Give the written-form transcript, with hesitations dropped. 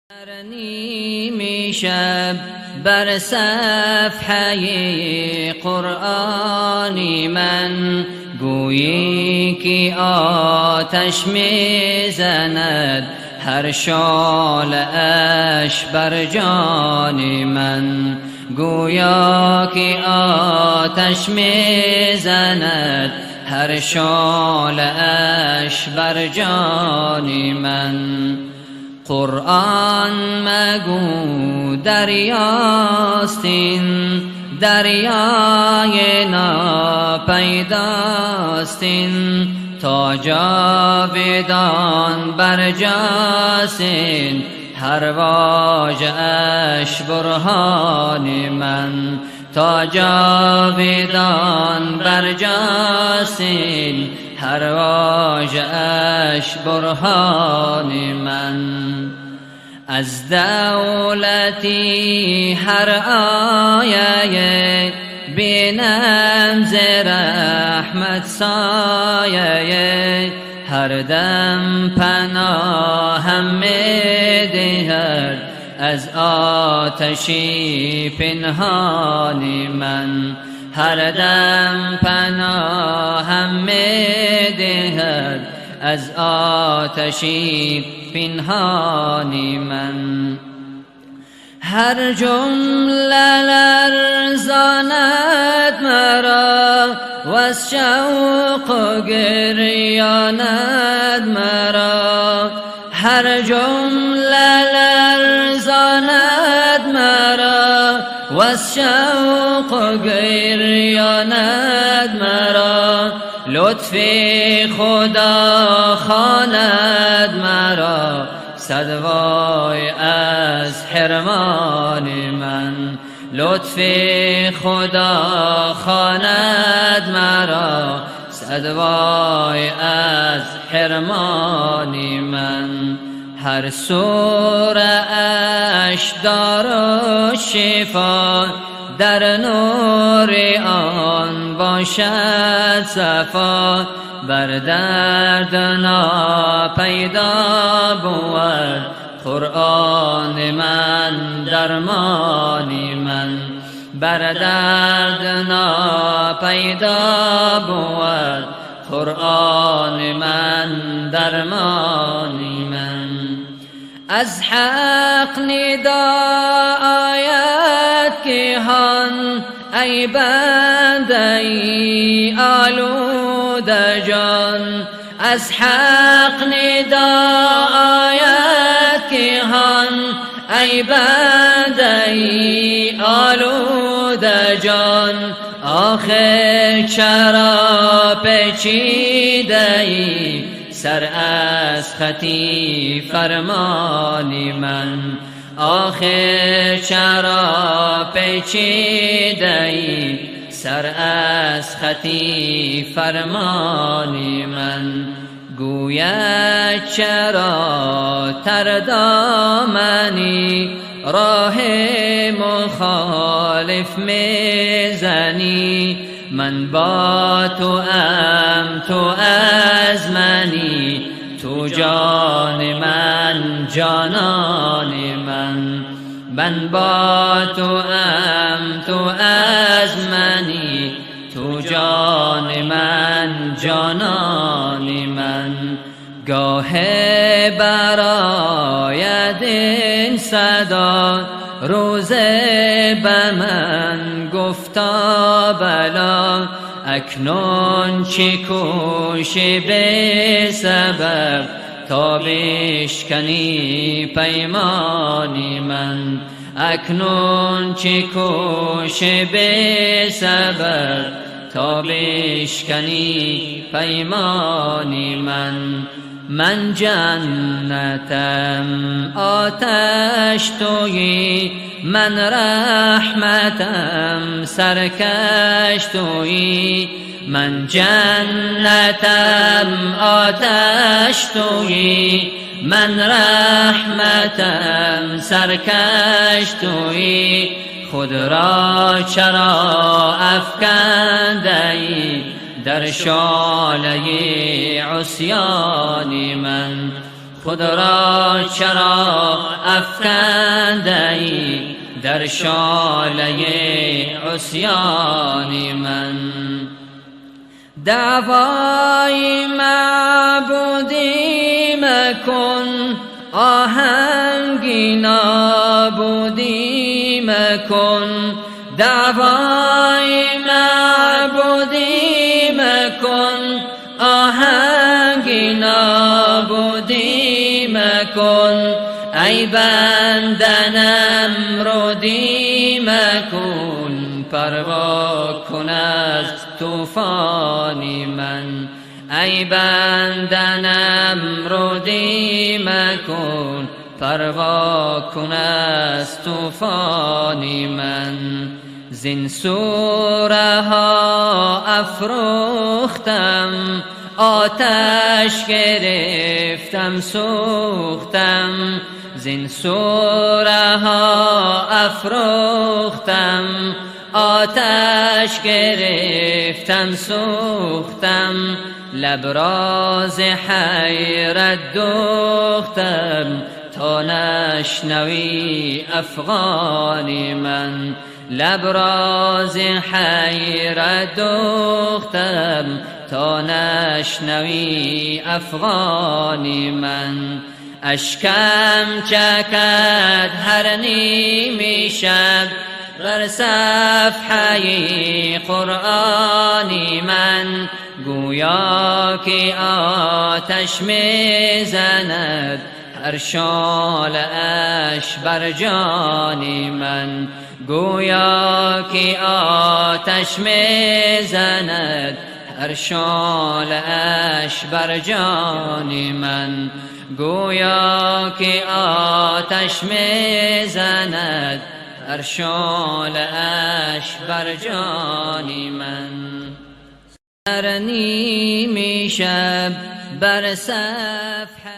در نیمی شب بر صفحه قرآنی من گویی که آتش میزند هر شعله اش بر جان من، گویا که آتش میزند هر شعله اش بر جان من. قرآن مگو دریاست این، دریای ناپیداست این، تا جاودان برجاست این، هر واژه اش برهان من، تا جاودان برجاست این، هر واژه اش برهان من. از دولتی هر آیه بینم ز رحمت سایه، هر دم پناهم می‌دهد از آتشی پنهان من، هر دم پناهم می‌دهد از آتشی پنهان من. هر جمله لرزاند مرا وز شوق و گریاند مرا، هر جمله لرزاند مرا وز شوق و گریاند مرا، لطف خدا خواند مرا صد وای از حرمان من، لطف خدا خواند مرا صد وای از حرمان من. هر سوره اش دار شفا، در نور آن باشد صفا، بر درد ناپیدا بود قرآن من درمان من، بر درد ناپیدا بود قرآن من درمان من. از حق ندا آید که هان ای بنده ای آلوده جان، از حق ندا آید که هان ای بنده ای آلوده جان، آخر چرا پیچیده ای سر از خطی فرمان من، آخر چرا پیچیده ای سر از خطی فرمان من. گوید چرا تر دامنی راه مخالف میزنی، من با تو ام تو از منی، تو جان من جانان من، من با تو ام تو از منی، تو جان من جانان من. گاه براید این صدا روز به من گفتا بلا، اکنون چه کوشی به سبب تا بشکنی پیمانی من، اکنون چه کوشی به سبب تا بشکنی پیمانی من. من جنتم آتش تویی، من رحمتم سرکش تویی، من جنتم آتش تویی، من رحمتم سرکش تویی، خود را چرا افکنده ای در شعله عصیان من، خود را چرا افکنده ای در شاله عصیان من؟ دعوای معبودی مکن، آهنگی نابودی مکن. دعوای معبودی مکن، آهنگی نابودی مکن. ای بنده نمرودی مکن، پروا کن از طوفان من. ای بنده نمرودی مکن، پروا کن از طوفان من. زین سوره ها افروختم، آتش گرفتم سوختم. زین سوره ها افروختم، آتش گرفتم سوختم. لبراز حیرت دوختم تا نشنوی افغان من. لبراز حیرت دوختم تا نشنوی افغان من. اشکم چکد هر نیمی شب بر صفحه قرآن من. گویا که آتش میزند هر شعله اش بر جان من. گویا که آتش میزند هر شعله اش بر جان من. گویا که آتش میزند هر شعله اش بر جان من. در نیمی شب بر صفحه